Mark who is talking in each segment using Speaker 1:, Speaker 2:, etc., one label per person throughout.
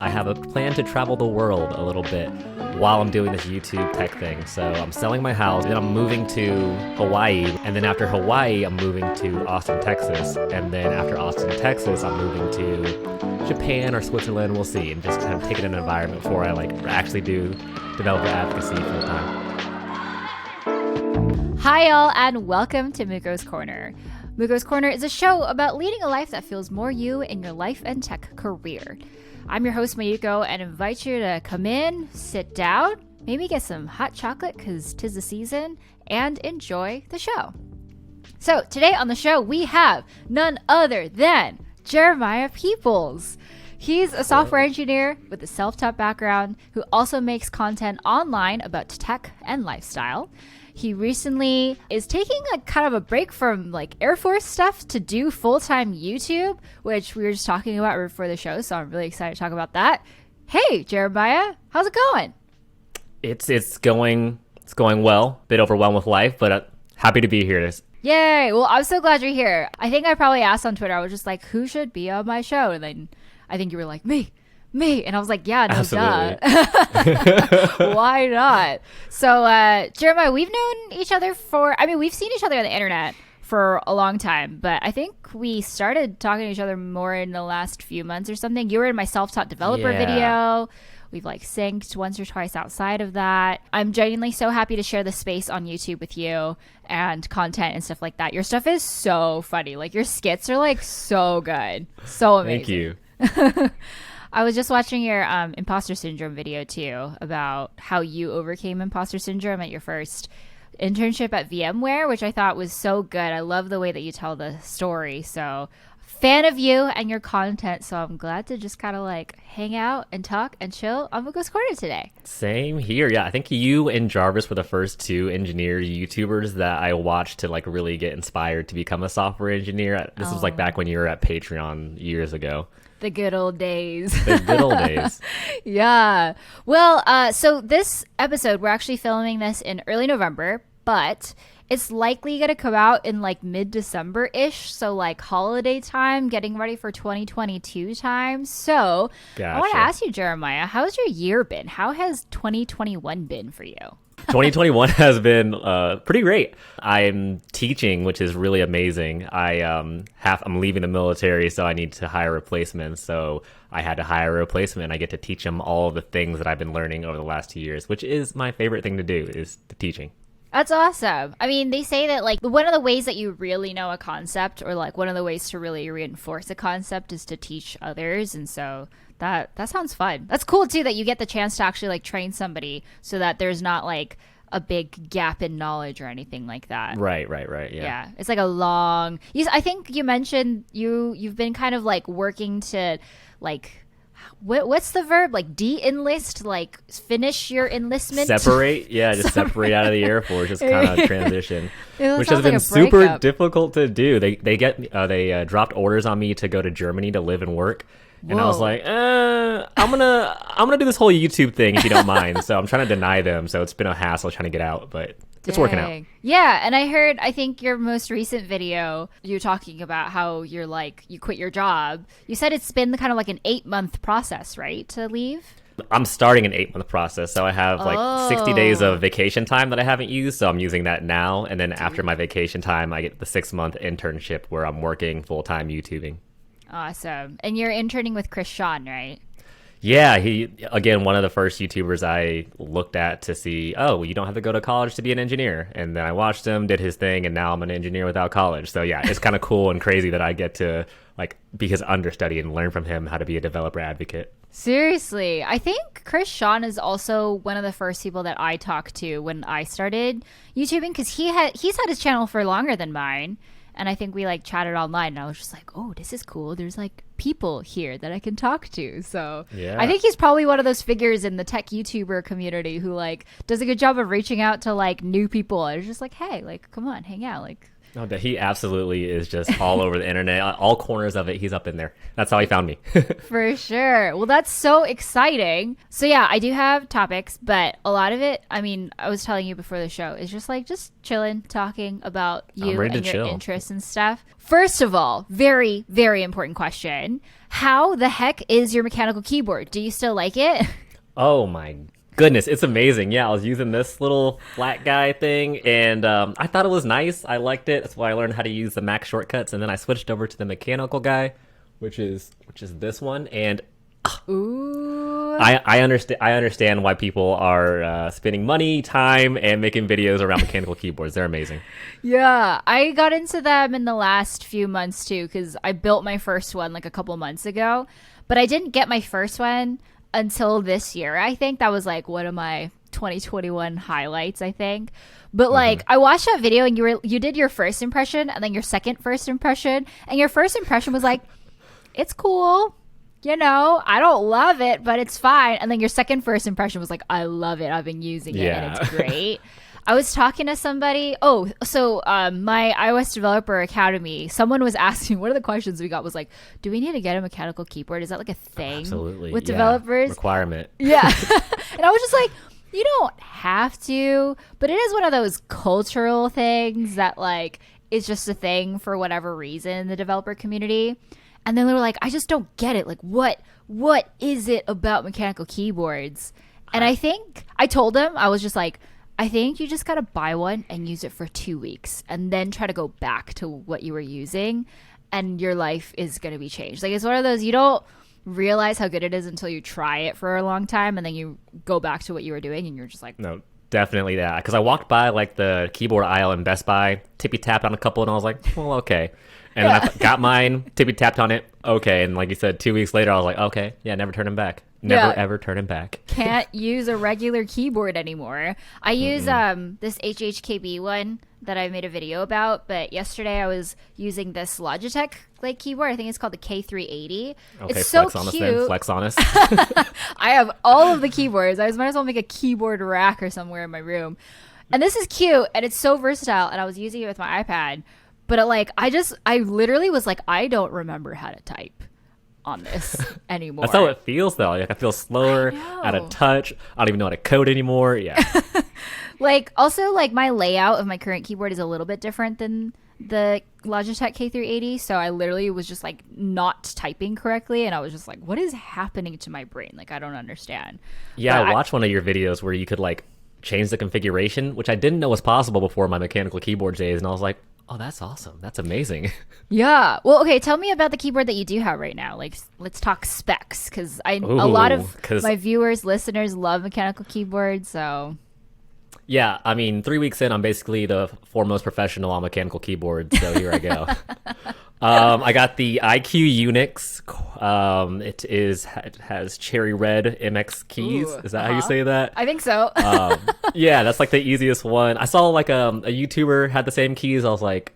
Speaker 1: I have a plan to travel the world a little bit while I'm doing this YouTube tech thing. So I'm selling my house, then I'm moving to Hawaii, and then after Hawaii, I'm moving to Austin, Texas, and then after Austin, Texas, I'm moving to Japan or Switzerland. We'll see, and just kind of take it in an environment before I actually do developer advocacy full time.
Speaker 2: Hi y'all, and welcome to Muko's Corner. Muko's Corner is a show about leading a life that feels more you in your life and tech career. I'm your host, Mayuko, and invite you to come in, sit down, maybe get some hot chocolate because 'tis the season, and enjoy the show. So today on the show, we have none other than Jeremiah Peoples. He's a software engineer with a self-taught background who also makes content online about tech and lifestyle. He recently is taking a kind of a break from Air Force stuff to do full-time YouTube, which we were just talking about before the show, so I'm really excited to talk about that. Hey, Jeremiah, how's it going?
Speaker 1: It's going well. Bit overwhelmed with life, but happy to be here.
Speaker 2: Yay! Well, I'm so glad you're here. I think I probably asked on Twitter, I was just like, who should be on my show? And then I think you were like, me. And I was like, yeah, no, duh. Why not? So, Jeremiah, we've known each other we've seen each other on the internet for a long time, but I think we started talking to each other more in the last few months or something. You were in my self-taught developer video. We've synced once or twice outside of that. I'm genuinely so happy to share the space on YouTube with you and content and stuff like that. Your stuff is so funny. Your skits are so good. So amazing.
Speaker 1: Thank you.
Speaker 2: I was just watching your imposter syndrome video too about how you overcame imposter syndrome at your first internship at VMware, which I thought was so good. I love the way that you tell the story. So fan of you and your content. So I'm glad to just kind of hang out and talk and chill on Muko's Corner today.
Speaker 1: Same here. Yeah, I think you and Jarvis were the first two engineer YouTubers that I watched to really get inspired to become a software engineer. This was back when you were at Patreon years ago.
Speaker 2: The good old days.
Speaker 1: The good old days.
Speaker 2: Yeah. Well, so this episode, we're actually filming this in early November, but it's likely going to come out in mid-December-ish. So holiday time, getting ready for 2022 time. So
Speaker 1: Gotcha.
Speaker 2: I want to ask you, Jeremiah, how's your year been? How has 2021 been for you?
Speaker 1: 2021 has been pretty great. I'm teaching, which is really amazing. I'm leaving the military, so I need to hire replacements. So I had to hire a replacement. I get to teach them all of the things that I've been learning over the last 2 years, which is my favorite thing to do, is the teaching.
Speaker 2: That's awesome. I mean, they say that one of the ways that you really know a concept, or one of the ways to really reinforce a concept, is to teach others. And so that sounds fun. That's cool too that you get the chance to actually train somebody so that there's not a big gap in knowledge or anything like that.
Speaker 1: Right. Yeah.
Speaker 2: It's a long. I think you mentioned you've been kind of working to what's the verb? De-enlist, finish your enlistment?
Speaker 1: Separate? Yeah, just separate out of the Air Force, just kind of transition. Which has been
Speaker 2: a
Speaker 1: super
Speaker 2: breakup.
Speaker 1: difficult to do. They dropped orders on me to go to Germany to live and work. And
Speaker 2: Whoa.
Speaker 1: I was like, I'm gonna do this whole YouTube thing if you don't mind. So I'm trying to deny them. So it's been a hassle trying to get out, but it's working out.
Speaker 2: Yeah, and I think your most recent video, you're talking about how you're you quit your job. You said it's been kind of an 8-month process, right, to leave?
Speaker 1: I'm starting an 8-month process. So I have 60 days of vacation time that I haven't used. So I'm using that now. And then after my vacation time, I get the 6-month internship where I'm working full-time YouTubing.
Speaker 2: Awesome. And you're interning with Chris Sean, right?
Speaker 1: Yeah, he, again, one of the first YouTubers I looked at to see, you don't have to go to college to be an engineer. And then I watched him, did his thing, and now I'm an engineer without college. So yeah, it's kind of cool and crazy that I get to be his understudy and learn from him how to be a developer advocate.
Speaker 2: Seriously. I think Chris Sean is also one of the first people that I talked to when I started YouTubing, because he's had his channel for longer than mine. And I think we chatted online, and I was just oh, this is cool. There's people here that I can talk to. So
Speaker 1: yeah.
Speaker 2: I think he's probably one of those figures in the tech YouTuber community who does a good job of reaching out to new people. And it's just hey, come on, hang out.
Speaker 1: No, but he absolutely is just all over the internet, all corners of it. He's up in there. That's how he found me.
Speaker 2: For sure. Well, that's so exciting. So yeah, I do have topics, but a lot of it, I mean, I was telling you before the show, is just chilling, talking about you and your interests and stuff. First of all, very, very important question. How the heck is your mechanical keyboard? Do you still like it?
Speaker 1: Oh my goodness, it's amazing. Yeah, I was using this little flat guy thing, and I thought it was nice. I liked it. That's why I learned how to use the Mac shortcuts, and then I switched over to the mechanical guy, which is this one. And
Speaker 2: ooh,
Speaker 1: I understand why people are spending money, time, and making videos around mechanical keyboards. They're amazing.
Speaker 2: Yeah, I got into them in the last few months too, because I built my first one like a couple months ago, but I didn't get my first one until this year. I think that was like one of my 2021 highlights, I think. But like I watched that video and you did your first impression and then your second first impression, and your first impression was like, it's cool, you know, I don't love it, but it's fine. And then your second first impression was like, I love it, I've been using it and it's great. I was talking to somebody. My iOS Developer Academy, someone was asking, one of the questions we got was like, do we need to get a mechanical keyboard? Is that like a thing with developers?
Speaker 1: Requirement.
Speaker 2: Yeah. And I was just like, you don't have to, but it is one of those cultural things that like is just a thing for whatever reason in the developer community. And then they were like, I just don't get it. Like, what is it about mechanical keyboards? And I think I told them, I was just like, I think you just got to buy one and use it for 2 weeks and then try to go back to what you were using and your life is going to be changed. Like, it's one of those, you don't realize how good it is until you try it for a long time and then you go back to what you were doing and you're just like,
Speaker 1: no, definitely that. Because I walked by like the keyboard aisle in Best Buy, tippy tapped on a couple, and I was like, well, okay. And then I got mine, tippy tapped on it, okay. And like you said, 2 weeks later, I was like, okay, yeah, never turn them back. Never, ever turn him back.
Speaker 2: Can't use a regular keyboard anymore. I use this HHKB one that I made a video about, but yesterday I was using this Logitech like keyboard. I think it's called the K380.
Speaker 1: Okay,
Speaker 2: it's so
Speaker 1: flex on us
Speaker 2: cute.
Speaker 1: then. Flex on us.
Speaker 2: I have all of the keyboards. I might as well make a keyboard rack or somewhere in my room. And this is cute, and it's so versatile, and I was using it with my iPad. But I literally was like, I don't remember how to type on this anymore.
Speaker 1: That's how it feels though. Like I feel slower, out of touch. I don't even know how to code anymore. Yeah.
Speaker 2: Like also like my layout of my current keyboard is a little bit different than the Logitech K380. So I literally was just like not typing correctly, and I was just like, what is happening to my brain? Like I don't understand.
Speaker 1: Yeah, I watched one of your videos where you could like change the configuration, which I didn't know was possible before my mechanical keyboard days, and I was like, oh, that's awesome. That's amazing.
Speaker 2: Yeah. Well, okay. Tell me about the keyboard that you do have right now. Like, let's talk specs, because a lot of my viewers, listeners love mechanical keyboards. So.
Speaker 1: Yeah, I mean, 3 weeks in, I'm basically the foremost professional on mechanical keyboards. So here I go. I got the IQ Unix. It has cherry red MX keys.
Speaker 2: Ooh,
Speaker 1: is that how you say that?
Speaker 2: I think so.
Speaker 1: Yeah, that's like the easiest one. I saw like a YouTuber had the same keys. I was like,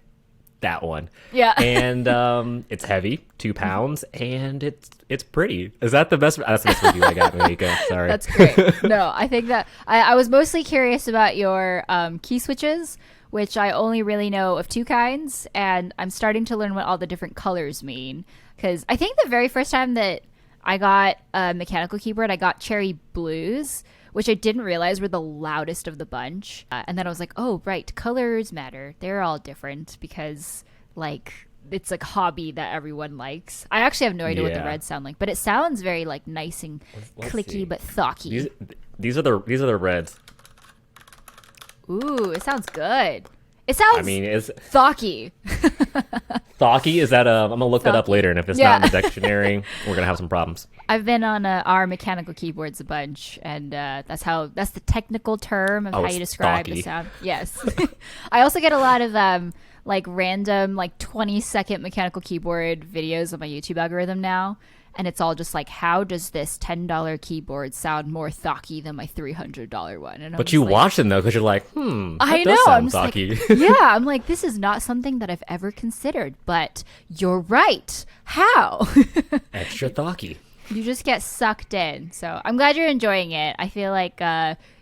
Speaker 1: that one.
Speaker 2: Yeah.
Speaker 1: And it's heavy, 2 pounds, and it's pretty. Is that the best? That's the best review I got, Mayuko. Sorry.
Speaker 2: That's great. No, I think that I was mostly curious about your key switches, which I only really know of 2 kinds, and I'm starting to learn what all the different colors mean. Because I think the very first time that I got a mechanical keyboard, I got cherry blues, which I didn't realize were the loudest of the bunch. And then I was like, oh, right, colors matter. They're all different because, like, it's like a hobby that everyone likes. I actually have no idea what the reds sound like, but it sounds very, like, nice and clicky but thocky.
Speaker 1: These are the reds.
Speaker 2: Ooh, it sounds good. It sounds.
Speaker 1: I mean, it's
Speaker 2: thocky.
Speaker 1: Thocky? Is that I'm gonna look that up later, and if it's not in the dictionary, we're gonna have some problems.
Speaker 2: I've been on our mechanical keyboards a bunch, and that's the technical term of how you describe the sound. Yes. I also get a lot of like random like 20-second mechanical keyboard videos on my YouTube algorithm now. And it's all just like, how does this $10 keyboard sound more thocky than my $300 one? And
Speaker 1: but you watch them though, because you're like,
Speaker 2: I know. I'm
Speaker 1: thocky.
Speaker 2: Like, yeah, I'm like, this is not something that I've ever considered, but you're right. How?
Speaker 1: Extra thocky.
Speaker 2: You just get sucked in. So I'm glad you're enjoying it. I feel like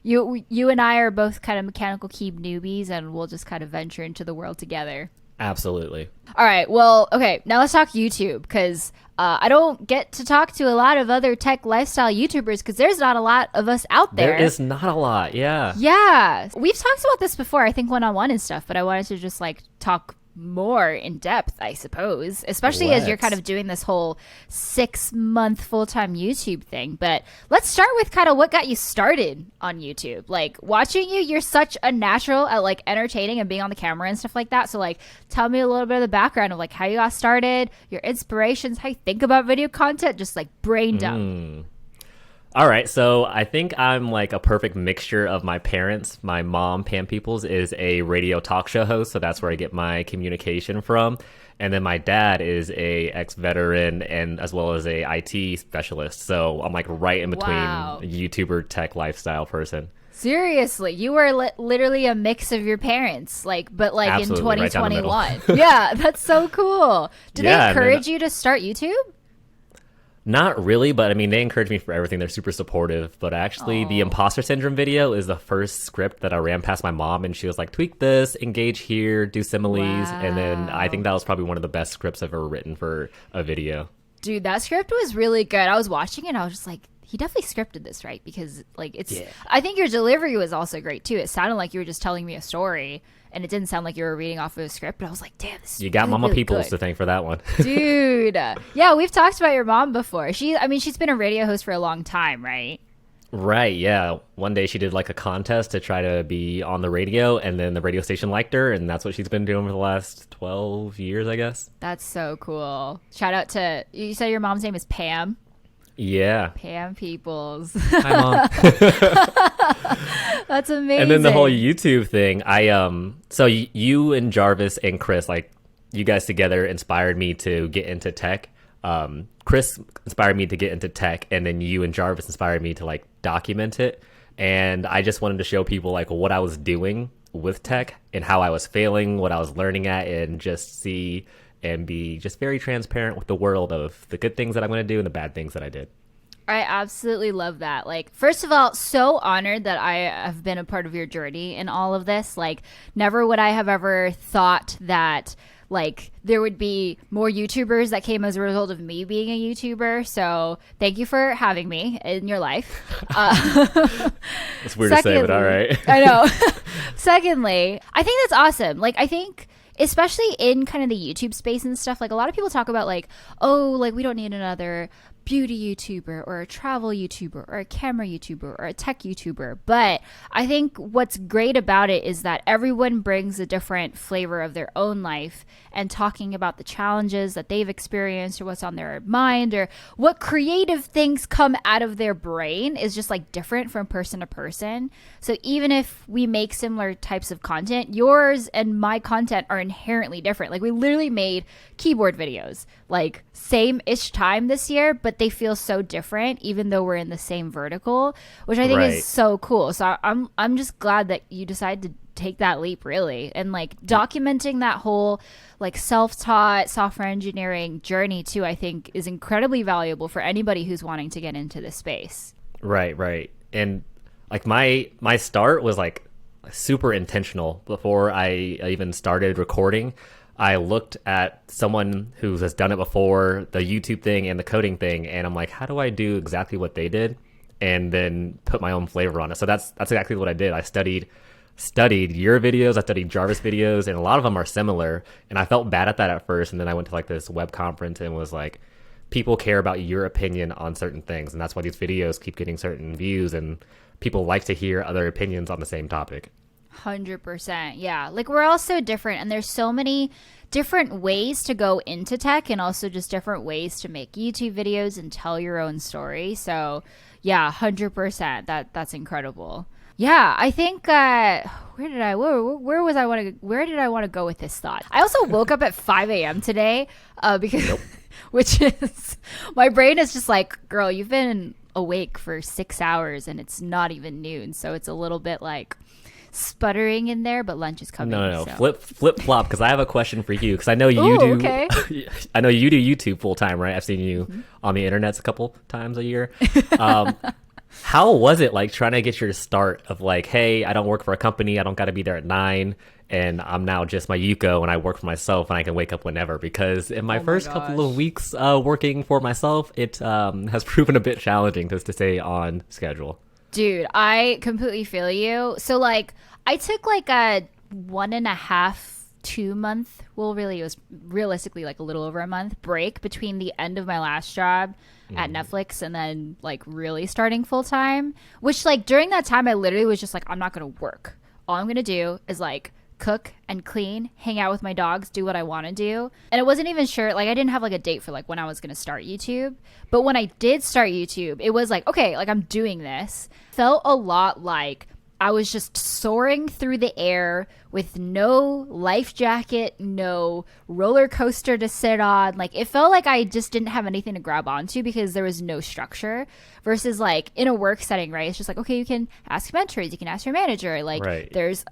Speaker 2: you and I are both kind of mechanical key newbies, and we'll just kind of venture into the world together.
Speaker 1: Absolutely.
Speaker 2: All right. Well, okay. Now let's talk YouTube because I don't get to talk to a lot of other tech lifestyle YouTubers because there's not a lot of us out there.
Speaker 1: There is not a lot. Yeah.
Speaker 2: Yeah. We've talked about this before, I think one-on-one and stuff, but I wanted to just like talk more in depth, I suppose, especially as you're kind of doing this whole 6-month full-time YouTube thing. But let's start with kind of what got you started on YouTube. Like watching you're such a natural at like entertaining and being on the camera and stuff like that. So like tell me a little bit of the background of like how you got started, your inspirations, how you think about video content, just like brain dump.
Speaker 1: All right, so I think I'm like a perfect mixture of my parents. My mom, Pam Peoples, is a radio talk show host, so that's where I get my communication from. And then my dad is a ex-veteran and as well as a IT specialist. So I'm like right in between a YouTuber tech lifestyle person.
Speaker 2: Seriously, you were literally a mix of your parents, like, but like
Speaker 1: Absolutely,
Speaker 2: in 2021.
Speaker 1: right
Speaker 2: Yeah, that's so cool. Did they encourage you to start YouTube?
Speaker 1: Not really, but I mean, they encourage me for everything. They're super supportive. But actually, the imposter syndrome video is the first script that I ran past my mom, and she was like, tweak this, engage here, do similes. And then I think that was probably one of the best scripts I've ever written for a video.
Speaker 2: Dude, that script was really good. I was watching it, and I was just like, he definitely scripted this, right? Because like I think your delivery was also great too. It sounded like you were just telling me a story. And it didn't sound like you were reading off of a script, but I was like, damn, this is
Speaker 1: You got
Speaker 2: really,
Speaker 1: Mama
Speaker 2: really
Speaker 1: Peoples
Speaker 2: good.
Speaker 1: to thank for that one.
Speaker 2: Dude. Yeah, we've talked about your mom before. She's been a radio host for a long time, right?
Speaker 1: Right, yeah. One day she did like a contest to try to be on the radio, and then the radio station liked her, and that's what she's been doing for the last 12 years, I guess.
Speaker 2: That's so cool. Shout out to, you said your mom's name is Pam?
Speaker 1: Yeah.
Speaker 2: Pam Peoples.
Speaker 1: Hi, Mom.
Speaker 2: That's amazing.
Speaker 1: And then the whole YouTube thing, so you and Jarvis and Chris, like you guys together inspired me to get into tech. Chris inspired me to get into tech, and then you and Jarvis inspired me to like document it. And I just wanted to show people like what I was doing with tech and how I was failing, what I was learning at, and just see and be just very transparent with the world of the good things that I'm going to do and the bad things that I did.
Speaker 2: I absolutely love that. Like, first of all, so honored that I have been a part of your journey in all of this. Like, never would I have ever thought that, like, there would be more YouTubers that came as a result of me being a YouTuber. So thank you for having me in your life.
Speaker 1: It's weird to say, but all right.
Speaker 2: I know. Secondly, I think that's awesome. Like, I think especially in kind of the YouTube space and stuff, like a lot of people talk about like, oh, like we don't need another beauty YouTuber or a travel YouTuber or a camera YouTuber or a tech YouTuber. But I think what's great about it is that everyone brings a different flavor of their own life, and talking about the challenges that they've experienced or what's on their mind or what creative things come out of their brain is just like different from person to person. So even if we make similar types of content, yours and my content are inherently different. Like we literally made keyboard videos like same-ish time this year, but they feel so different even though we're in the same vertical, which I think is so cool. So I'm just glad that you decided to take that leap, really, and like documenting that whole like self-taught software engineering journey too, I think is incredibly valuable for anybody who's wanting to get into this space.
Speaker 1: Right. And like my start was like super intentional. Before I even started recording, I looked at someone who has done it before, the YouTube thing and the coding thing, and I'm like, how do I do exactly what they did and then put my own flavor on it? So that's exactly what I did. I studied your videos, I studied Jarvis videos, and a lot of them are similar, and I felt bad at that at first. And then I went to like this web conference and was like, people care about your opinion on certain things, and that's why these videos keep getting certain views, and people like to hear other opinions on the same topic.
Speaker 2: 100%. Yeah. Like we're all so different, and there's so many different ways to go into tech and also just different ways to make YouTube videos and tell your own story. So yeah, 100%. That's incredible. Yeah, I think where did I want to go with this thought? I also woke up at 5 a.m. today because which is my brain is just like, girl, you've been awake for 6 hours and it's not even noon, so it's a little bit like sputtering in there, but lunch is coming.
Speaker 1: No.
Speaker 2: So.
Speaker 1: Flip flop, because I have a question for you, because I know you do.
Speaker 2: Okay.
Speaker 1: I know you do YouTube full time, right? I've seen you on the internet a couple times a year. How was it like trying to get your start of like, hey, I don't work for a company, I don't got to be there at 9, and I'm now just my Yuko and I work for myself and I can wake up whenever? Because in my
Speaker 2: Oh my
Speaker 1: first couple of
Speaker 2: gosh.
Speaker 1: weeks working for myself, it has proven a bit challenging just to stay on schedule.
Speaker 2: Dude, I completely feel you. So like I took like a 1.5, 2 month, well really it was realistically like a little over a month break between the end of my last job at Netflix and then like really starting full time. Which like during that time I literally was just like, I'm not gonna work. All I'm gonna do is like cook and clean, hang out with my dogs, do what I want to do. And I wasn't even sure, like I didn't have like a date for like when I was going to start YouTube. But when I did start YouTube, it was like, okay, like I'm doing this. Felt a lot like I was just soaring through the air with no life jacket, no roller coaster to sit on. Like it felt like I just didn't have anything to grab onto because there was no structure versus like in a work setting, right? It's just like, okay, you can ask mentors, you can ask your manager. Like
Speaker 1: Right.
Speaker 2: there's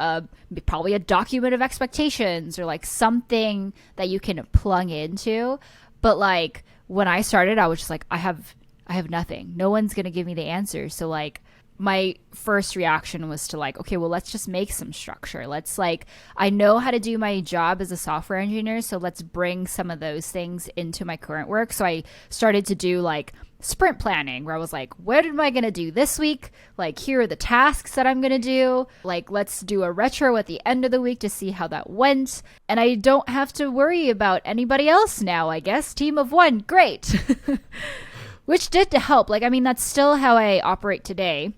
Speaker 2: probably a document of expectations or like something that you can plug into. But like when I started, I was just like, I have nothing. No one's going to give me the answers. So like my first reaction was to like, okay, well, let's just make some structure. Let's like, I know how to do my job as a software engineer, so let's bring some of those things into my current work. So I started to do like sprint planning where I was like, what am I going to do this week? Like, here are the tasks that I'm going to do. Like, let's do a retro at the end of the week to see how that went. And I don't have to worry about anybody else now, I guess. Team of one, great. Which did to help. Like, I mean, that's still how I operate today.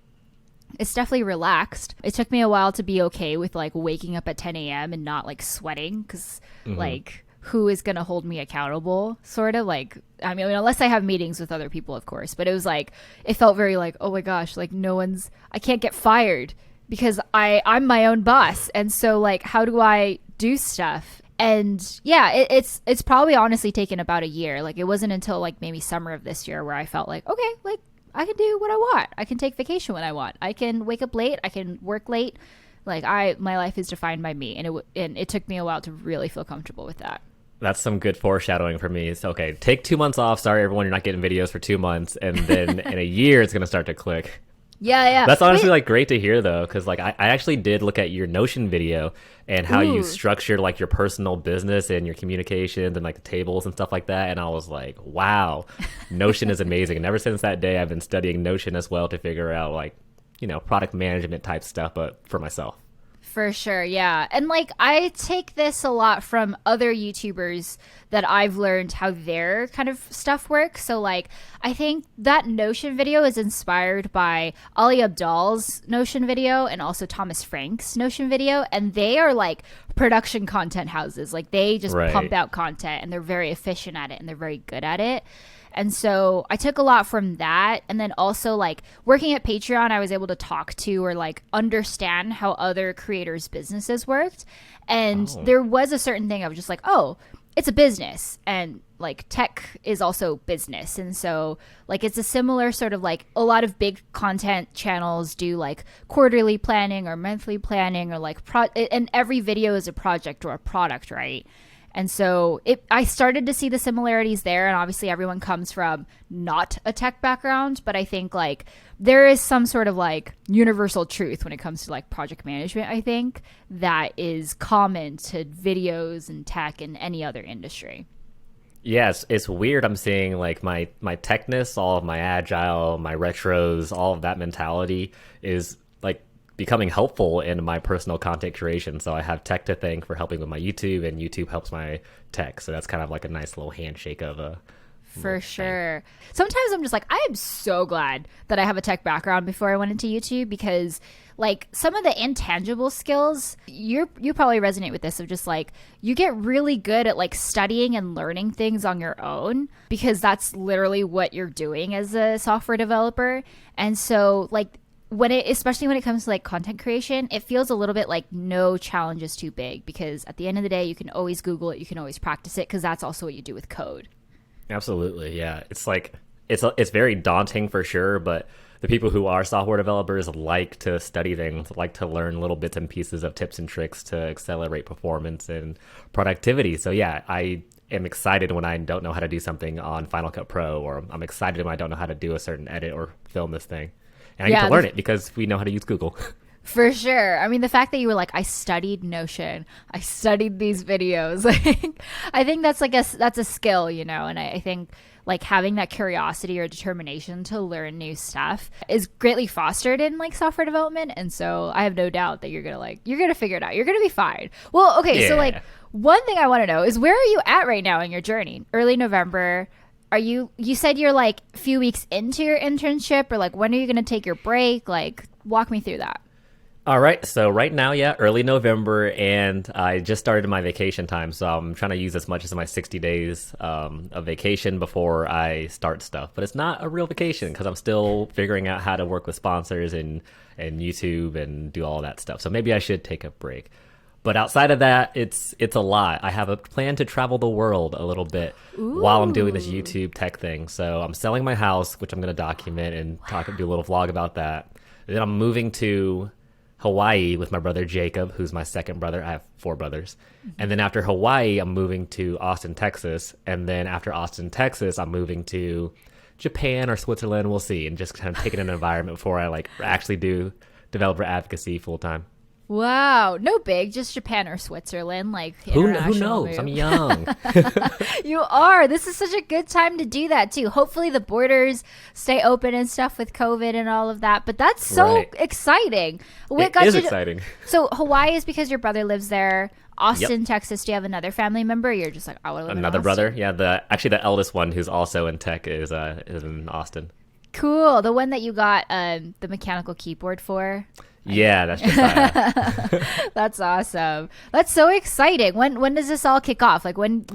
Speaker 2: It's definitely relaxed. It took me a while to be okay with like waking up at 10 a.m. and not like sweating because like who is going to hold me accountable sort of like, I mean, unless I have meetings with other people, of course, but it was like, it felt very like, oh my gosh, like I can't get fired because I'm my own boss. And so like, how do I do stuff? And yeah, it's probably honestly taken about a year. Like it wasn't until like maybe summer of this year where I felt like, okay, like I can do what I want. I can take vacation when I want. I can wake up late. I can work late. Like my life is defined by me, and it took me a while to really feel comfortable with that.
Speaker 1: That's some good foreshadowing for me. It's okay. Take 2 months off. Sorry, everyone, you're not getting videos for 2 months, and then in a year, it's gonna start to click.
Speaker 2: Yeah, yeah.
Speaker 1: That's honestly like great to hear though, because like I actually did look at your Notion video and how you
Speaker 2: Ooh.
Speaker 1: structured like your personal business and your communications and like the tables and stuff like that. And I was like, wow, Notion is amazing. And ever since that day, I've been studying Notion as well to figure out like, product management type stuff, but for myself.
Speaker 2: For sure, yeah. And like I take this a lot from other YouTubers that I've learned how their kind of stuff works. So like I think that Notion video is inspired by Ali Abdal's Notion video and also Thomas Frank's Notion video, and they are like production content houses. Like they just
Speaker 1: Right.
Speaker 2: pump out content and they're very efficient at it and they're very good at it. And so I took a lot from that. And then also like working at Patreon, I was able to talk to or like understand how other creators' businesses worked. And there was a certain thing I was just like, oh, it's a business. And like tech is also business. And so like it's a similar sort of like a lot of big content channels do like quarterly planning or monthly planning or like and every video is a project or a product, right? And so I started to see the similarities there. And obviously everyone comes from not a tech background, but I think like there is some sort of like universal truth when it comes to like project management, I think, that is common to videos and tech and any other industry.
Speaker 1: Yes, it's weird. I'm seeing like my techness, all of my agile, my retros, all of that mentality is like becoming helpful in my personal content creation. So I have tech to thank for helping with my YouTube, and YouTube helps my tech. So that's kind of like a nice little handshake of a
Speaker 2: For sure. Sometimes I'm just like, I am so glad that I have a tech background before I went into YouTube because like some of the intangible skills, you probably resonate with this of just like you get really good at like studying and learning things on your own because that's literally what you're doing as a software developer. And so like especially when it comes to like content creation, it feels a little bit like no challenge is too big because at the end of the day, you can always Google it, you can always practice it because that's also what you do with code.
Speaker 1: Absolutely, yeah. It's like it's very daunting for sure, but the people who are software developers like to study things, like to learn little bits and pieces of tips and tricks to accelerate performance and productivity. So yeah, I am excited when I don't know how to do something on Final Cut Pro, or I'm excited when I don't know how to do a certain edit or film this thing. And I need to learn it because we know how to use Google.
Speaker 2: For sure. I mean, the fact that you were like, I studied Notion, I studied these videos. I think that's that's a skill, and I think like having that curiosity or determination to learn new stuff is greatly fostered in like software development. And so I have no doubt that you're gonna figure it out. You're gonna be fine. Well, okay, so like one thing I want to know is, where are you at right now in your journey? Early November. You said you're like a few weeks into your internship, or like when are you gonna take your break? Like walk me through that.
Speaker 1: All right. So right now, early November, and I just started my vacation time. So I'm trying to use as much as my 60 days of vacation before I start stuff. But it's not a real vacation because I'm still figuring out how to work with sponsors and YouTube and do all that stuff. So maybe I should take a break. But outside of that, it's a lot. I have a plan to travel the world a little bit while I'm doing this YouTube tech thing. So I'm selling my house, which I'm going to document and do a little vlog about that. Then I'm moving to Hawaii with my brother Jacob, who's my second brother. I have 4 brothers. And then after Hawaii, I'm moving to Austin, Texas. And then after Austin, Texas, I'm moving to Japan or Switzerland. We'll see. And just kind of taking an environment before I like actually do developer advocacy full time.
Speaker 2: Wow, no big, just Japan or Switzerland, like
Speaker 1: who knows? Move. I'm young.
Speaker 2: You are. This is such a good time to do that too. Hopefully the borders stay open and stuff with COVID and all of that. But that's so exciting.
Speaker 1: It is exciting.
Speaker 2: So Hawaii is because your brother lives there. Austin, Texas. Do you have another family member? Or you're just like, I want to live
Speaker 1: another
Speaker 2: in
Speaker 1: brother. Yeah, the eldest one who's also in tech is in Austin.
Speaker 2: Cool. The one that you got the mechanical keyboard for.
Speaker 1: Yeah, that's just
Speaker 2: That's awesome. That's so exciting. When does this all kick off? Like when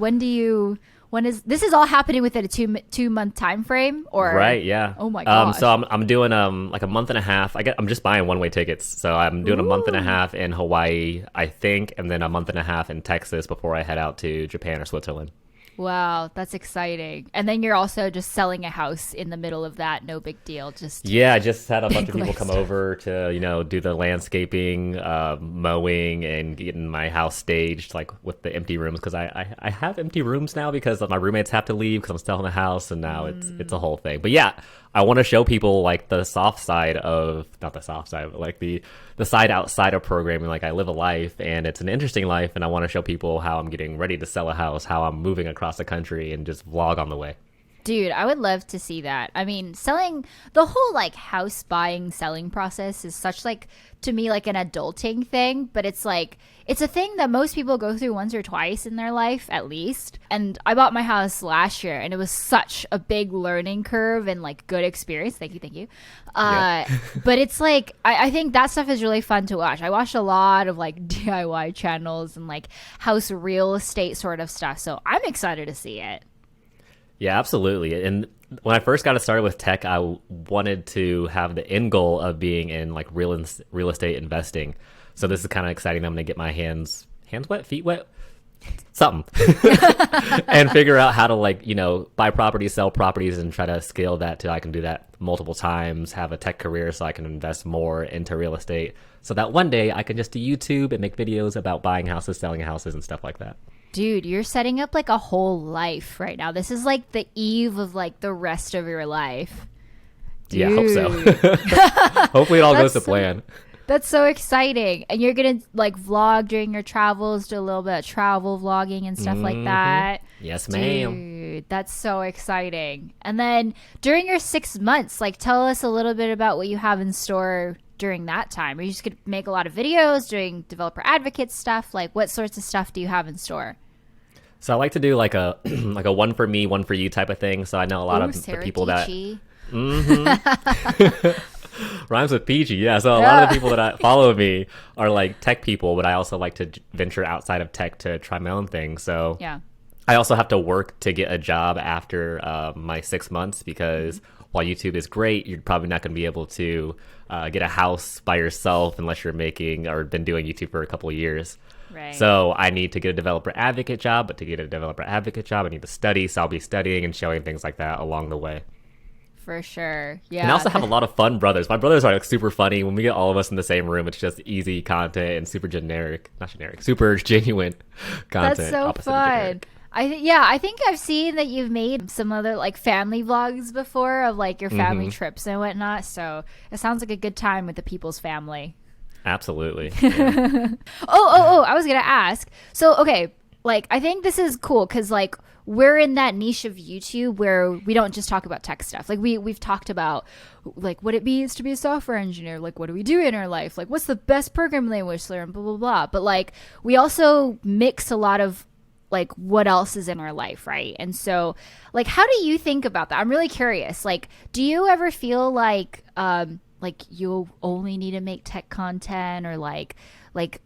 Speaker 2: is this is all happening within a two month time frame, or
Speaker 1: right? Yeah.
Speaker 2: Oh my gosh.
Speaker 1: So I'm doing like a month and a half. I'm just buying one way tickets. So I'm doing a month and a half in Hawaii, I think, and then a month and a half in Texas before I head out to Japan or Switzerland.
Speaker 2: Wow, that's exciting. And then you're also just selling a house in the middle of that. No big deal.
Speaker 1: I just had a bunch of people come over to, do the landscaping, mowing, and getting my house staged, like with the empty rooms. Because I have empty rooms now because my roommates have to leave because I'm still in the house, and now it's a whole thing. But yeah, I want to show people like the soft side of, not the soft side, but like the side outside of programming. Like I live a life, and it's an interesting life, and I want to show people how I'm getting ready to sell a house, how I'm moving across the country, and just vlog on the way.
Speaker 2: Dude, I would love to see that. I mean, selling the whole like house buying selling process is such like, to me, like an adulting thing, but it's a thing that most people go through once or twice in their life at least. And I bought my house last year, and it was such a big learning curve and like good experience. Thank you. But it's like, I think that stuff is really fun to watch. I watched a lot of like DIY channels and like house real estate sort of stuff. So I'm excited to see it.
Speaker 1: Yeah, absolutely. And when I first got started with tech, I wanted to have the end goal of being in like real estate investing. So this is kind of exciting. I'm going to get my hands wet, feet wet, something, and figure out how to like, buy properties, sell properties, and try to scale that till I can do that multiple times, have a tech career so I can invest more into real estate so that one day I can just do YouTube and make videos about buying houses, selling houses, and stuff like that.
Speaker 2: Dude, you're setting up like a whole life right now. This is like the eve of like the rest of your life. Dude.
Speaker 1: Yeah, I hope so. Hopefully it all goes to plan.
Speaker 2: That's so exciting. And you're going to like vlog during your travels, do a little bit of travel vlogging and stuff like that.
Speaker 1: Yes, ma'am.
Speaker 2: Dude, that's so exciting. And then during your 6 months, like tell us a little bit about what you have in store during that time. Are you just going to make a lot of videos doing developer advocate stuff? Like what sorts of stuff do you have in store?
Speaker 1: So I like to do like a like a one for me, one for you type of thing. So I know a lot of the people that rhymes with peachy. Yeah. So a lot of the people that I follow me are like tech people, but I also like to venture outside of tech to try my own thing. So
Speaker 2: yeah,
Speaker 1: I also have to work to get a job after my 6 months because while YouTube is great, you're probably not going to be able to get a house by yourself unless you're making or been doing YouTube for a couple of years.
Speaker 2: Right.
Speaker 1: So I need to get a developer advocate job, but to get a developer advocate job, I need to study. So I'll be studying and showing things like that along the way.
Speaker 2: For sure. Yeah.
Speaker 1: And I also have a lot of fun brothers. My brothers are like super funny. When we get all of us in the same room, it's just easy content and super genuine content.
Speaker 2: That's so fun. I think I've seen that you've made some other like family vlogs before of like your family trips and whatnot. So it sounds like a good time with the people's family.
Speaker 1: Absolutely. Yeah.
Speaker 2: Oh, I was gonna ask. So okay, like I think this is cool because like we're in that niche of YouTube where we don't just talk about tech stuff. Like we've talked about like what it means to be a software engineer, like what do we do in our life, like what's the best programming language to learn, blah blah blah. But like we also mix a lot of like what else is in our life, right? And so like how do you think about that? I'm really curious. Like do you ever feel like you only need to make tech content or like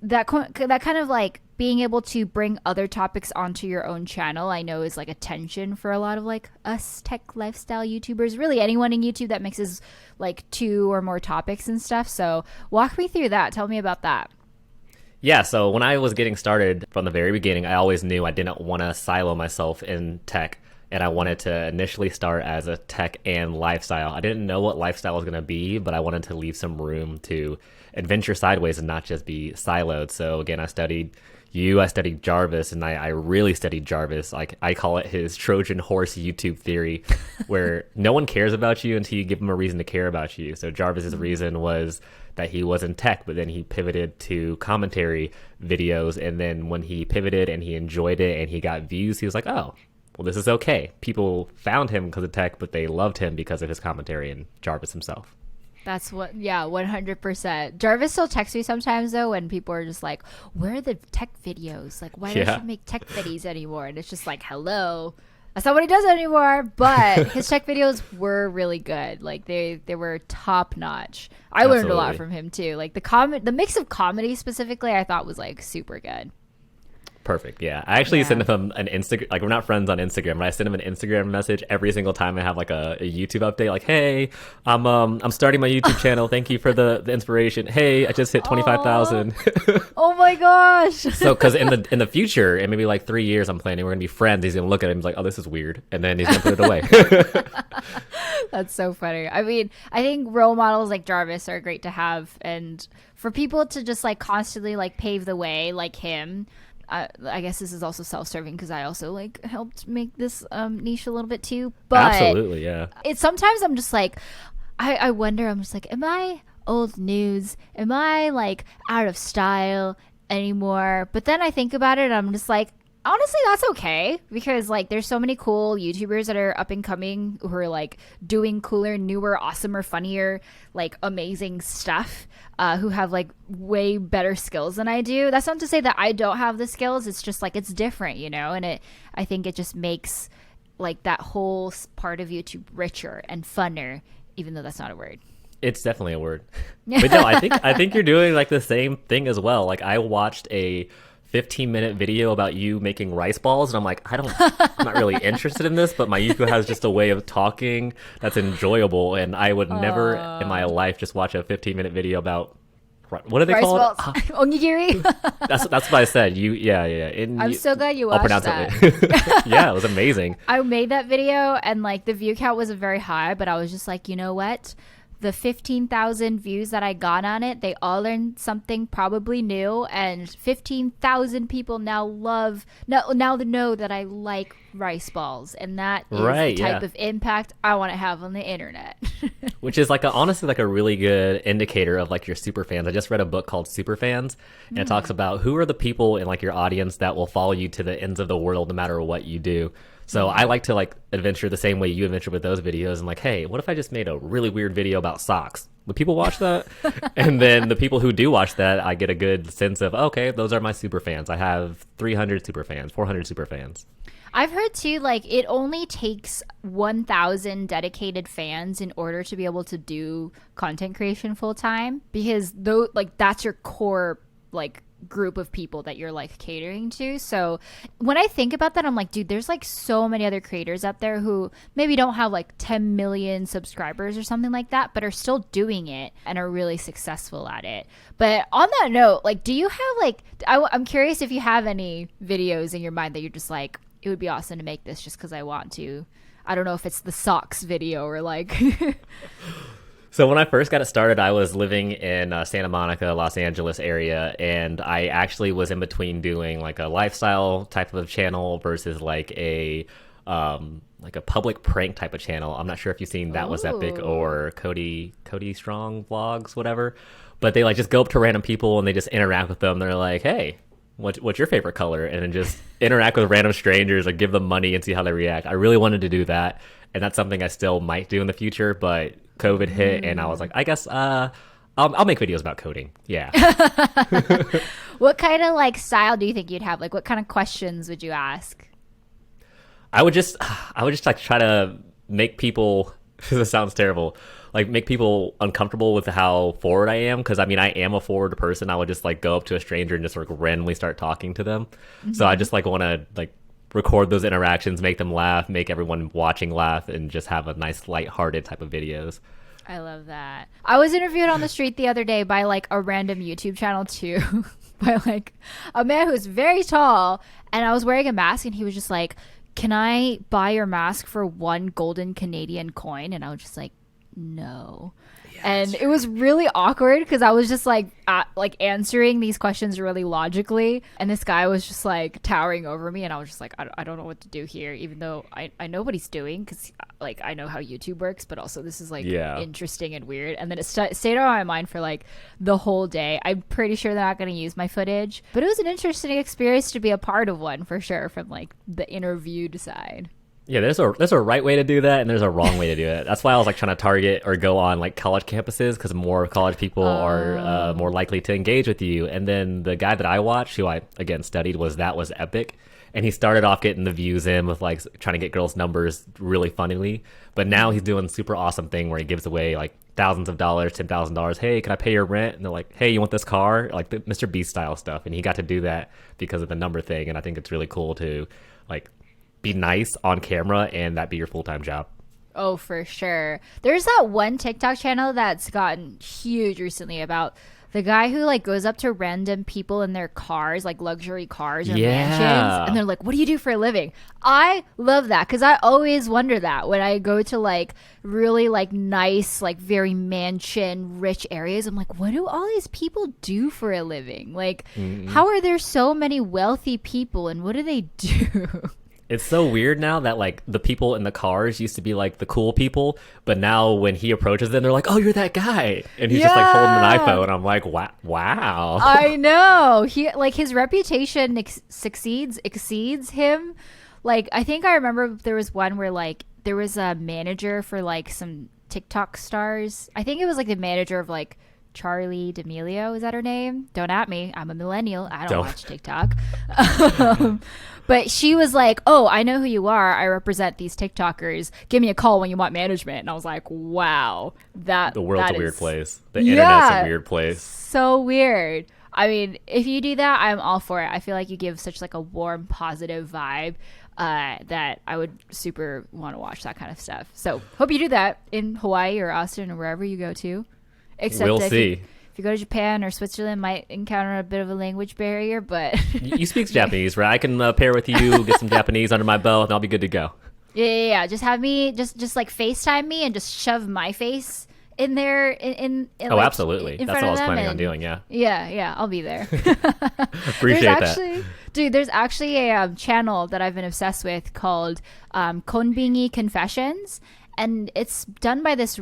Speaker 2: that kind of like being able to bring other topics onto your own channel, I know is like a tension for a lot of like us tech lifestyle YouTubers, really anyone in YouTube that mixes like 2 or more topics and stuff. So walk me through that. Tell me about that.
Speaker 1: Yeah, so when I was getting started from the very beginning, I always knew I didn't want to silo myself in tech. And I wanted to initially start as a tech and lifestyle. I didn't know what lifestyle was going to be, but I wanted to leave some room to adventure sideways and not just be siloed. So again, I studied Jarvis, and I really studied Jarvis. Like I call it his Trojan horse YouTube theory, where no one cares about you until you give them a reason to care about you. So Jarvis's reason was that he was in tech, but then he pivoted to commentary videos. And then when he pivoted and he enjoyed it and he got views, he was like, oh, well, this is okay. People found him because of tech, but they loved him because of his commentary and Jarvis himself.
Speaker 2: That's what, yeah, 100%. Jarvis still texts me sometimes, though, when people are just like, where are the tech videos? Like, why don't you make tech videos anymore? And it's just like, hello. That's not what he does anymore. But his tech videos were really good. Like, they were top notch. I learned a lot from him, too. Like, the mix of comedy specifically, I thought was, like, super good.
Speaker 1: Perfect. Yeah. I actually send him an Instagram, like we're not friends on Instagram, but I send him an Instagram message every single time I have like a YouTube update. Like, hey, I'm starting my YouTube channel. Thank you for the inspiration. Hey, I just hit 25,000.
Speaker 2: Oh my gosh.
Speaker 1: So, cause in the future, in maybe like 3 years, I'm planning we're gonna be friends. He's gonna look at it and be like, oh, this is weird. And then he's gonna put it away.
Speaker 2: That's so funny. I mean, I think role models like Jarvis are great to have. And for people to just like constantly like pave the way like him, I guess this is also self-serving because I also like helped make this niche a little bit too. But
Speaker 1: absolutely, yeah.
Speaker 2: It's sometimes I'm just like, I wonder. I'm just like, am I old news? Am I like out of style anymore? But then I think about it, and I'm just like, honestly, that's okay because like there's so many cool YouTubers that are up and coming who are like doing cooler, newer, awesomer, funnier, like amazing stuff. Who have like way better skills than I do. That's not to say that I don't have the skills. It's just like it's different, you know. And I think it just makes like that whole part of YouTube richer and funner, even though that's not a word.
Speaker 1: It's definitely a word. But no, I think you're doing like the same thing as well. Like I watched a 15-minute video about you making rice balls, and I'm like, I'm not really interested in this, but Mayuko has just a way of talking that's enjoyable, and I would never in my life just watch a 15-minute video about what do they
Speaker 2: rice
Speaker 1: call
Speaker 2: balls.
Speaker 1: it?
Speaker 2: Onigiri.
Speaker 1: That's what I said.
Speaker 2: I'm so glad you watched that.
Speaker 1: It. Yeah, it was amazing.
Speaker 2: I made that video, and like the view count wasn't very high, but I was just like, you know what? The 15,000 views that I got on it, they all learned something probably new, and 15,000 people now know that I like rice balls, and that is the type of impact I want to have on the internet.
Speaker 1: Which is like honestly like a really good indicator of like your super fans. I just read a book called Super Fans, and it talks about who are the people in like your audience that will follow you to the ends of the world no matter what you do. So I like to like adventure the same way you adventure with those videos. I'm like, hey, what if I just made a really weird video about socks? Would people watch that? And then the people who do watch that, I get a good sense of, okay, those are my super fans. I have 300 super fans, 400 super fans.
Speaker 2: I've heard too, like it only takes 1,000 dedicated fans in order to be able to do content creation full time, because though like that's your core like group of people that you're like catering to. So when I think about that, I'm like, dude, there's like so many other creators out there who maybe don't have like 10 million subscribers or something like that, but are still doing it and are really successful at it. But on that note, like, do you have like, I'm curious if you have any videos in your mind that you're just like, it would be awesome to make this just because I want to. I don't know if it's the socks video or like
Speaker 1: So when I first got it started, I was living in Santa Monica, Los Angeles area, and I actually was in between doing like a lifestyle type of channel versus like a public prank type of channel. I'm not sure if you've seen That Was Epic
Speaker 2: Ooh.
Speaker 1: or Cody Strong vlogs, whatever. But they like just go up to random people and they just interact with them. They're like, "Hey, what's your favorite color?" And then just interact with random strangers or give them money and see how they react. I really wanted to do that, and that's something I still might do in the future, but COVID hit, and I was like, I guess I'll make videos about coding. Yeah.
Speaker 2: What kind of like style do you think you'd have? Like, what kind of questions would you ask?
Speaker 1: I would just like try to make people. This sounds terrible. Like make people uncomfortable with how forward I am, because I mean I am a forward person. I would just like go up to a stranger and just like randomly start talking to them. So I just like want to like record those interactions, make them laugh, make everyone watching laugh, and just have a nice lighthearted type of videos.
Speaker 2: I love that. I was interviewed on the street the other day by like a random YouTube channel too, by like a man who's very tall, and I was wearing a mask, and he was just like, "Can I buy your mask for 1 golden Canadian coin?" And I was just like, "No." And it was really awkward because I was just like answering these questions really logically, and this guy was just like towering over me, and I was just like, I don't know what to do here, even though I know what he's doing, because like I know how YouTube works, but also this is like interesting and weird. And then it stayed on my mind for like the whole day. I'm pretty sure they're not going to use my footage, but it was an interesting experience to be a part of one for sure, from like the interviewed side.
Speaker 1: Yeah, there's a right way to do that and there's a wrong way to do it. That's why I was like trying to target or go on like college campuses, because more college people are more likely to engage with you. And then the guy that I watched, who I again studied, That Was Epic, and he started off getting the views in with like trying to get girls' numbers really funnily, but now he's doing a super awesome thing where he gives away like thousands of dollars, $10,000. Hey, can I pay your rent? And they're like, hey, you want this car? Like the Mr. Beast style stuff. And he got to do that because of the number thing. And I think it's really cool to like be nice on camera and that be your full-time job.
Speaker 2: Oh, for sure. There's that one TikTok channel that's gotten huge recently about the guy who like goes up to random people in their cars, like luxury cars or mansions, and they're like, "What do you do for a living?" I love that, because I always wonder that when I go to like really like nice, like very mansion rich areas. I'm like, what do all these people do for a living? Like, how are there so many wealthy people, and what do they do?
Speaker 1: It's so weird now that like the people in the cars used to be like the cool people, but now when he approaches them, they're like, "Oh, you're that guy," and he's just like holding an iPhone. I'm like, wow.
Speaker 2: I know, he like his reputation exceeds him. Like, I think I remember there was one where like there was a manager for like some TikTok stars. I think it was like the manager of like Charlie D'Amelio, is that her name? Don't at me, I'm a millennial, I don't watch TikTok. But she was like, "Oh, I know who you are, I represent these TikTokers, give me a call when you want management." And I was like, wow,
Speaker 1: the world's a weird place. The internet's a weird place.
Speaker 2: So weird. I mean, if you do that, I'm all for it. I feel like you give such like a warm, positive vibe that I would super want to watch that kind of stuff. So hope you do that in Hawaii or Austin or wherever you go to. Except
Speaker 1: we'll see.
Speaker 2: If you go to Japan or Switzerland, might encounter a bit of a language barrier, but
Speaker 1: you speak Japanese, right? I can pair with you, get some Japanese under my belt, and I'll be good to go.
Speaker 2: Yeah. Just have me, just like FaceTime me and just shove my face in there. In
Speaker 1: oh, like, absolutely. That's what I was planning on doing. Yeah.
Speaker 2: Yeah. I'll be there.
Speaker 1: Appreciate that.
Speaker 2: Dude, there's actually a channel that I've been obsessed with called Konbini Confessions. And it's done by this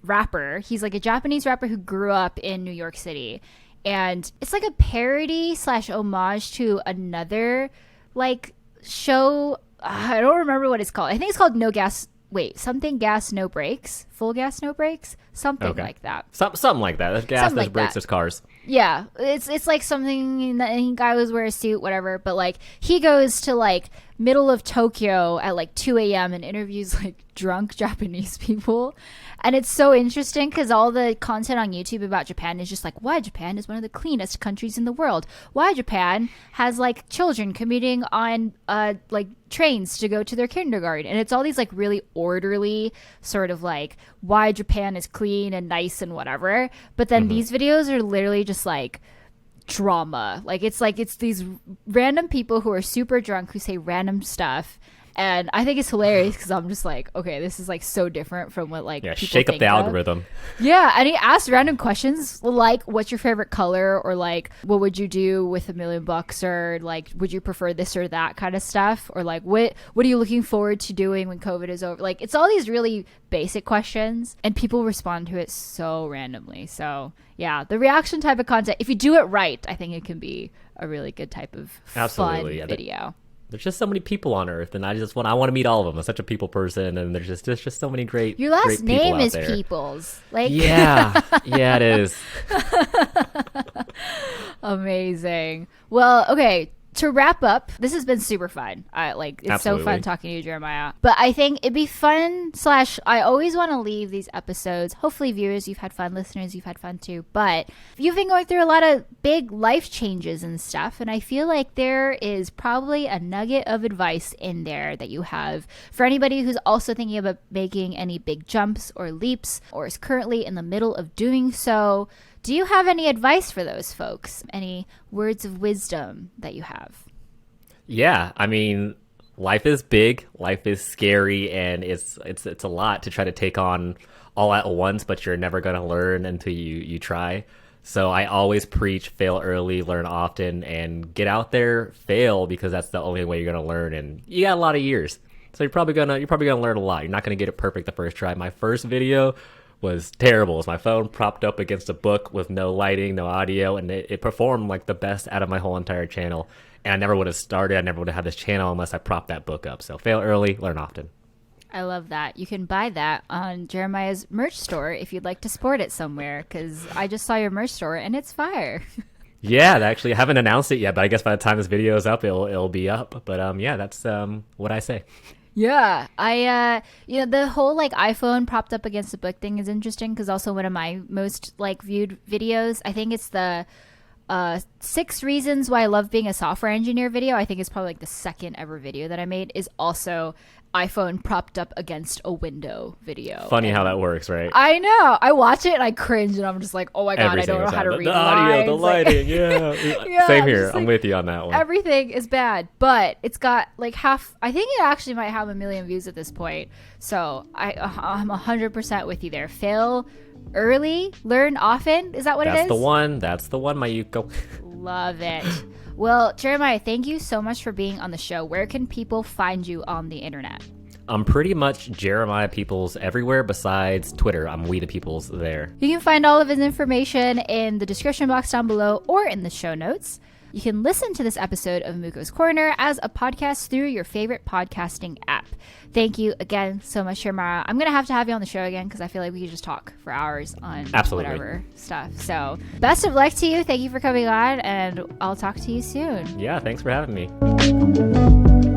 Speaker 2: rapper. He's like a Japanese rapper who grew up in New York City. And it's like a parody / homage to another like show. I don't remember what it's called. I think it's called something gas, no brakes. Full gas, no brakes. Something like that.
Speaker 1: Something like that. There's gas, something there's like brakes, there's cars.
Speaker 2: Yeah, it's like something that any guy was wearing a suit, whatever. But like he goes to like middle of Tokyo at like 2 a.m. and interviews like drunk Japanese people. And it's so interesting because all the content on YouTube about Japan is just like, why Japan is one of the cleanest countries in the world. Why Japan has like children commuting on like trains to go to their kindergarten. And it's all these like really orderly sort of like why Japan is clean and nice and whatever. But then these videos are literally just like drama. Like it's these random people who are super drunk who say random stuff. And I think it's hilarious because I'm just like, okay, this is like so different from what like people
Speaker 1: shake up
Speaker 2: think
Speaker 1: the
Speaker 2: of.
Speaker 1: algorithm.
Speaker 2: Yeah, and he asked random questions like, what's your favorite color, or like, what would you do with $1,000,000, or like, would you prefer this or that kind of stuff, or like, what are you looking forward to doing when COVID is over? Like, it's all these really basic questions, and people respond to it so randomly. So yeah, the reaction type of content, if you do it right, I think it can be a really good type of fun video.
Speaker 1: There's just so many people on Earth, and I want to meet all of them. I'm such a people person, and there's just so many great.
Speaker 2: Your last
Speaker 1: great
Speaker 2: name is
Speaker 1: there.
Speaker 2: Peoples, like
Speaker 1: yeah, it is.
Speaker 2: Amazing. Well, okay. To wrap up, this has been super fun. It's
Speaker 1: Absolutely.
Speaker 2: so fun talking to you, Jeremiah. But I think it'd be fun / I always want to leave these episodes. Hopefully, viewers, you've had fun. Listeners, you've had fun too. But you've been going through a lot of big life changes and stuff. And I feel like there is probably a nugget of advice in there that you have for anybody who's also thinking about making any big jumps or leaps, or is currently in the middle of doing so. Do you have any advice for those folks? Any words of wisdom that you have?
Speaker 1: Yeah, I mean, life is big, life is scary, and it's a lot to try to take on all at once, but you're never going to learn until you try. So I always preach fail early, learn often, and get out there, fail, because that's the only way you're going to learn, and you got a lot of years. So you're probably going to learn a lot. You're not going to get it perfect the first try. My first video was terrible. It was my phone propped up against a book with no lighting, no audio, and it performed like the best out of my whole entire channel. And I never would have started, I never would have had this channel unless I propped that book up. So fail early, learn often.
Speaker 2: I love that. You can buy that on Jeremiah's merch store if you'd like to sport it somewhere, because I just saw your merch store and it's fire.
Speaker 1: Yeah, actually, I haven't announced it yet, but I guess by the time this video is up, it'll be up. But yeah, that's what I say.
Speaker 2: Yeah, the whole like iPhone propped up against a book thing is interesting, because also one of my most like viewed videos, I think it's the 6 reasons why I love being a software engineer video. I think it's probably like the second ever video that I made, is also iPhone propped up against a window video.
Speaker 1: Funny how that works, right?
Speaker 2: I know. I watch it and I cringe, and I'm just like, oh my God, I don't know how to read
Speaker 1: the audio,
Speaker 2: lines.
Speaker 1: the lighting, yeah.
Speaker 2: Yeah,
Speaker 1: Same here.
Speaker 2: like,
Speaker 1: I'm with you on that one.
Speaker 2: Everything is bad, but it's got like I think it actually might have 1 million views at this point. So I'm 100% with you there. Fail early, learn often. Is that what it is?
Speaker 1: That's the one, Mayuko.
Speaker 2: Love it. Well, Jeremiah, thank you so much for being on the show. Where can people find you on the internet?
Speaker 1: I'm pretty much Jeremiah Peoples everywhere besides Twitter. I'm We the Peoples there.
Speaker 2: You can find all of his information in the description box down below or in the show notes. You can listen to this episode of Muko's Corner as a podcast through your favorite podcasting app. Thank you again so much, Jeremiah. I'm going to have you on the show again, because I feel like we could just talk for hours on whatever stuff. So best of luck to you. Thank you for coming on, and I'll talk to you soon.
Speaker 1: Yeah, thanks for having me.